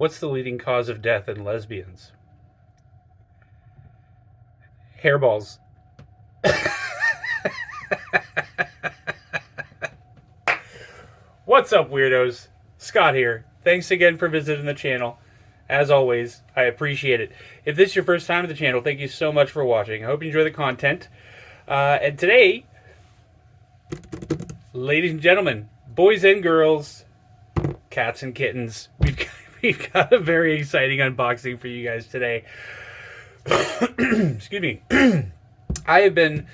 What's the leading cause of death in lesbians? Hairballs. What's up, weirdos? Scott here. Thanks again for visiting the channel. As always, I appreciate it. If this is your first time at the channel, thank you so much for watching. I hope you enjoy the content. And today, ladies and gentlemen, boys and girls, cats and kittens, we've got a very exciting unboxing for you guys today. Excuse me. I have been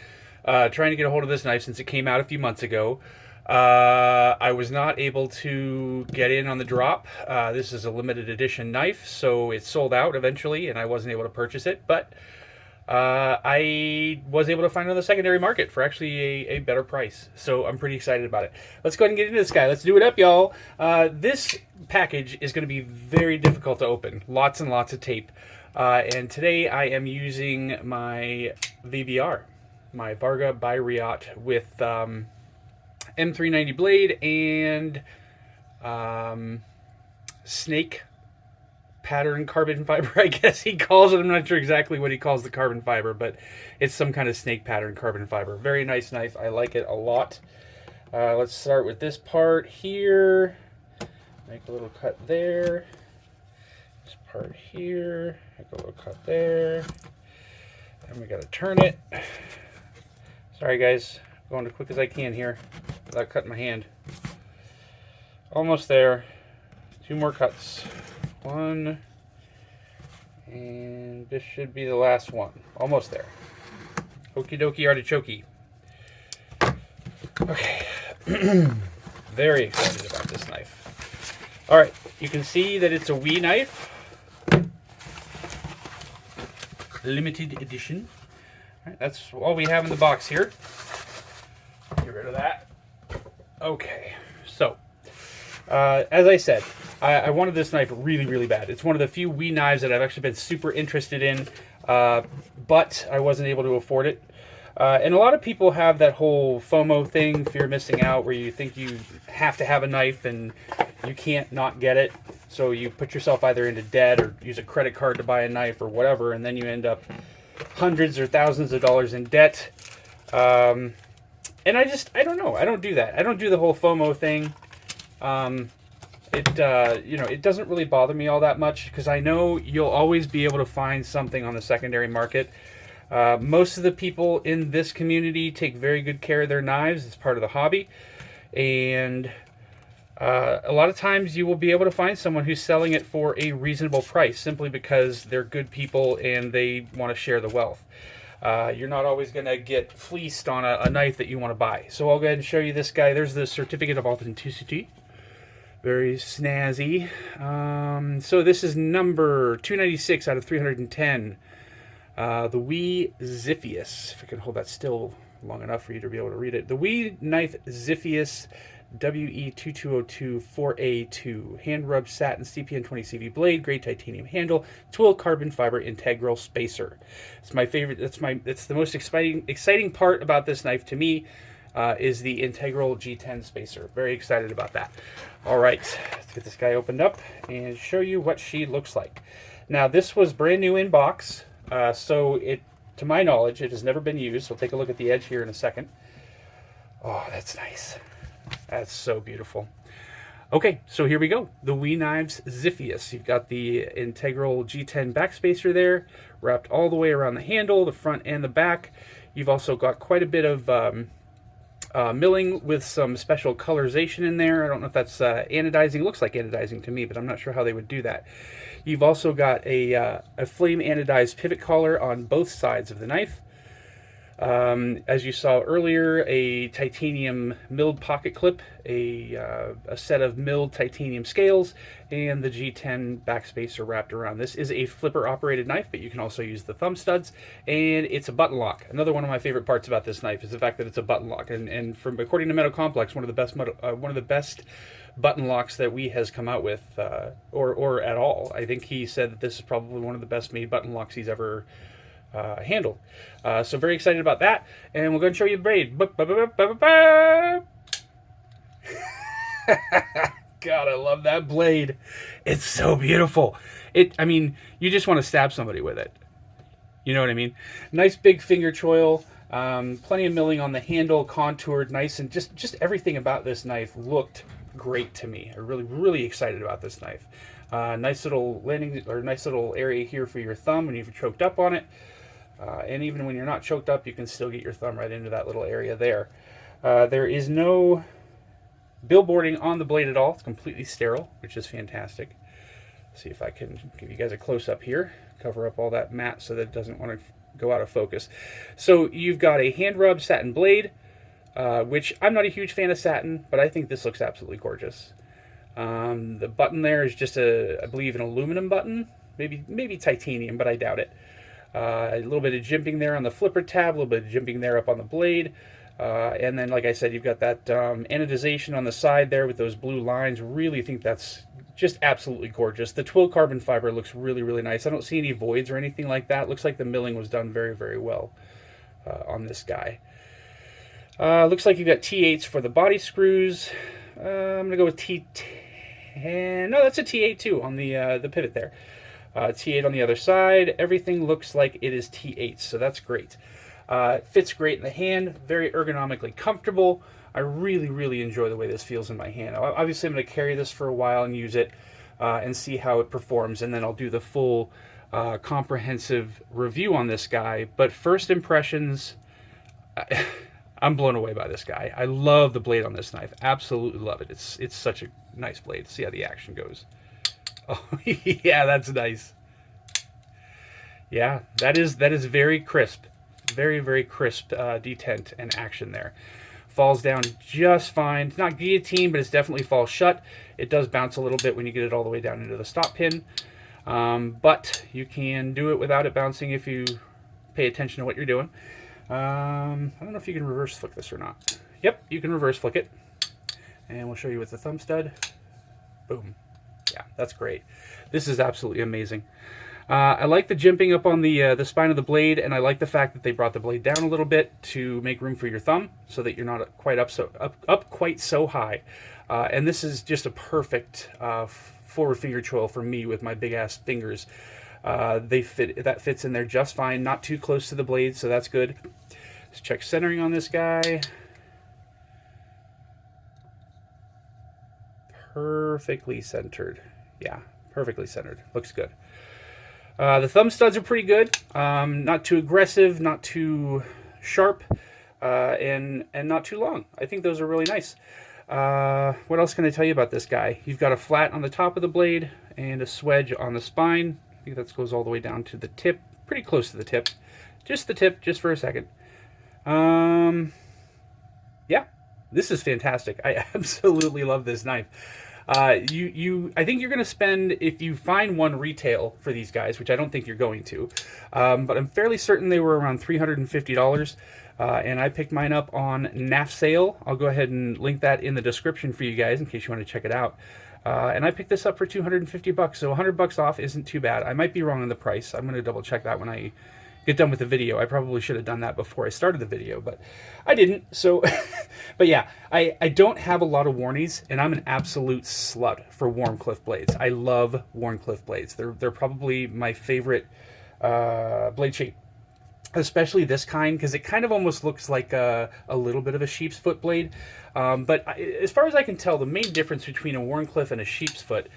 trying to get a hold of this knife since it came out a few months ago. I was not able to get in on the drop. This is a limited edition knife, so it sold out eventually, and I wasn't able to purchase it. But I was able to find it on the secondary market for actually a better price. So I'm pretty excited about it. Let's go ahead and get into this guy. Let's do it up, y'all. This package is going to be very difficult to open. Lots and lots of tape. And today I am using my VBR, my Varga Biriot with M390 blade and snake pattern carbon fiber, I guess he calls it. I'm not sure exactly what he calls the carbon fiber, but it's some kind of snake pattern carbon fiber. Very nice knife. I like it a lot. Let's start with this part here. Make a little cut there. This part here. Make a little cut there. And we got to turn it. Sorry, guys. Going as quick as I can here without cutting my hand. Almost there. 2 more cuts. 1. And this should be the last one. Almost there. Okie dokie artichoke. Okay. Very excited about this knife. Alright, you can see that it's a wee knife. Limited edition. All right, that's all we have in the box here. Get rid of that. Okay, so as I said, I wanted this knife really, really bad. It's one of the few wee knives that I've actually been super interested in, but I wasn't able to afford it. And a lot of people have that whole FOMO thing, fear of missing out, where you think you have to have a knife and you can't not get it. So you put yourself either into debt or use a credit card to buy a knife or whatever, and then you end up hundreds or thousands of dollars in debt. And I don't know. I don't do that. I don't do the whole FOMO thing. It doesn't really bother me all that much because I know you'll always be able to find something on the secondary market. Most of the people in this community take very good care of their knives. It's part of the hobby. And a lot of times you will be able to find someone who's selling it for a reasonable price simply because they're good people and they want to share the wealth. You're not always going to get fleeced on a knife that you want to buy. So I'll go ahead and show you this guy. There's the certificate of authenticity. Very snazzy. So this is number 296 out of 310. The wee ZIFFIUS. If I can hold that still long enough for you to be able to read it. The wee knife ZIFFIUS WE2202 4A2. Hand rubbed satin CPN 20 CV blade, grade titanium handle, twill carbon fiber integral spacer. It's my favorite. It's the most exciting part about this knife to me. Is the integral G10 spacer. Very excited about that. All right, let's get this guy opened up and show you what she looks like. Now, this was brand new in box, so to my knowledge, it has never been used. We'll take a look at the edge here in a second. Oh, that's nice. That's so beautiful. Okay, so here we go. The Wee Knives ZIFFIUS. You've got the integral G10 backspacer there, wrapped all the way around the handle, the front and the back. You've also got quite a bit of milling with some special colorization in there. I don't know if that's anodizing. It looks like anodizing to me, but I'm not sure how they would do that. You've also got a flame anodized pivot collar on both sides of the knife. As you saw earlier, a titanium milled pocket clip, a set of milled titanium scales, and the G10 backspacer wrapped around. This is a flipper operated knife, but you can also use the thumb studs, and it's a button lock. Another one of my favorite parts about this knife is the fact that it's a button lock, and according to Metal Complex, one of the best button locks that we has come out with, or at all. I think he said that this is probably one of the best made button locks he's ever handled. So very excited about that, and we're going to show you the braid. God, I love that blade. It's so beautiful. I mean, you just want to stab somebody with it. You know what I mean? Nice big finger choil. Plenty of milling on the handle, contoured, nice, and just everything about this knife looked great to me. I'm really excited about this knife. Nice little landing, or nice little area here for your thumb when you've choked up on it. And even when you're not choked up, you can still get your thumb right into that little area there. There is no billboarding on the blade at all. It's completely sterile, which is fantastic. See if I can give you guys a close-up here. Cover up all that matte so that it doesn't want to go out of focus. So you've got a hand rub satin blade, which I'm not a huge fan of satin, but I think this looks absolutely gorgeous. The button there is just I believe an aluminum button, maybe titanium, but I doubt it. A little bit of jimping there on the flipper tab, a little bit of jimping there up on the blade. And then, like I said, you've got that anodization on the side there with those blue lines. Really think that's just absolutely gorgeous. The twill carbon fiber looks really nice. I don't see any voids or anything like that. Looks like the milling was done very well on this guy. Looks like you've got T8s for the body screws. I'm going to go with T10. No, that's a T8 too on the pivot there. T8 on the other side. Everything looks like it is T8, so that's great. Fits great in the hand, very ergonomically comfortable. I really enjoy the way this feels in my hand. Obviously, I'm going to carry this for a while and use it and see how it performs, and then I'll do the full comprehensive review on this guy. But first impressions, I'm blown away by this guy. I love the blade on this knife. Absolutely love it. It's such a nice blade. See how the action goes. Oh, yeah, that's nice. Yeah, that is very crisp. Very crisp detent and action there. Falls down just fine. It's not guillotine, but it's definitely falls shut. It does bounce a little bit when you get it all the way down into the stop pin. But you can do it without it bouncing if you pay attention to what you're doing. I don't know if you can reverse flick this or not. Yep, you can reverse flick it. And we'll show you with the thumb stud. Boom. Yeah, that's great. This is absolutely amazing. I like the jimping up on the spine of the blade, and I like the fact that they brought the blade down a little bit to make room for your thumb, so that you're not quite up quite so high. And this is just a perfect forward finger choil for me with my big ass fingers. That fits in there just fine, not too close to the blade, so that's good. Let's check centering on this guy. Perfectly centered. Yeah, perfectly centered. Looks good. The thumb studs are pretty good. Not too aggressive, not too sharp, and not too long. I think those are really nice. What else can I tell you about this guy? You've got a flat on the top of the blade and a swedge on the spine. I think that goes all the way down to the tip, pretty close to the tip. Just the tip, just for a second. Yeah, this is fantastic. I absolutely love this knife. I think you're going to spend, if you find one retail for these guys, which I don't think you're going to, but I'm fairly certain they were around $350, and I picked mine up on NAF sale. I'll go ahead and link that in the description for you guys in case you want to check it out. And I picked this up for $250, so $100 off isn't too bad. I might be wrong on the price. I'm going to double check that when I get done with the video. I probably should have done that before I started the video, but I didn't. So, but yeah, I don't have a lot of Warnies, and I'm an absolute slut for WARNCLIFFE blades. I love WARNCLIFFE blades. They're probably my favorite blade shape, especially this kind, because it kind of almost looks like a little bit of a sheep's foot blade. But as far as I can tell, the main difference between a WARNCLIFFE and a sheep's foot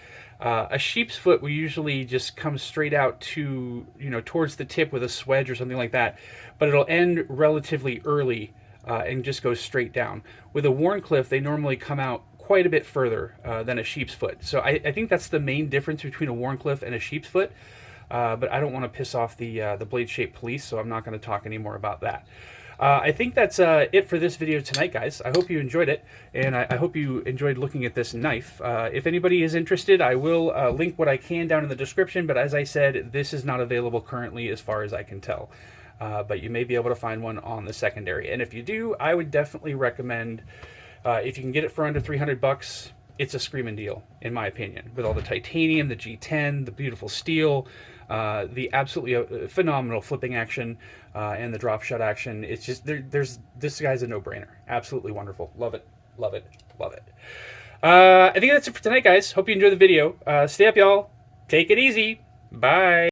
will usually just come straight out to, towards the tip with a swedge or something like that, but it'll end relatively early and just go straight down. With a WARNCLIFFE, they normally come out quite a bit further than a sheep's foot. So I think that's the main difference between a WARNCLIFFE and a sheep's foot, but I don't want to piss off the blade shape police, so I'm not going to talk any more about that. I think that's it for this video tonight, guys. I hope you enjoyed it, and I hope you enjoyed looking at this knife. If anybody is interested, I will link what I can down in the description, but as I said, this is not available currently as far as I can tell. But you may be able to find one on the secondary, and if you do, I would definitely recommend, if you can get it for under $300, it's a screaming deal, in my opinion, with all the titanium, the G10, the beautiful steel, the absolutely phenomenal flipping action, and the drop shot action. It's just, this guy's a no-brainer. Absolutely wonderful. Love it, love it, love it. I think that's it for tonight, guys. Hope you enjoyed the video. Stay up, y'all. Take it easy. Bye.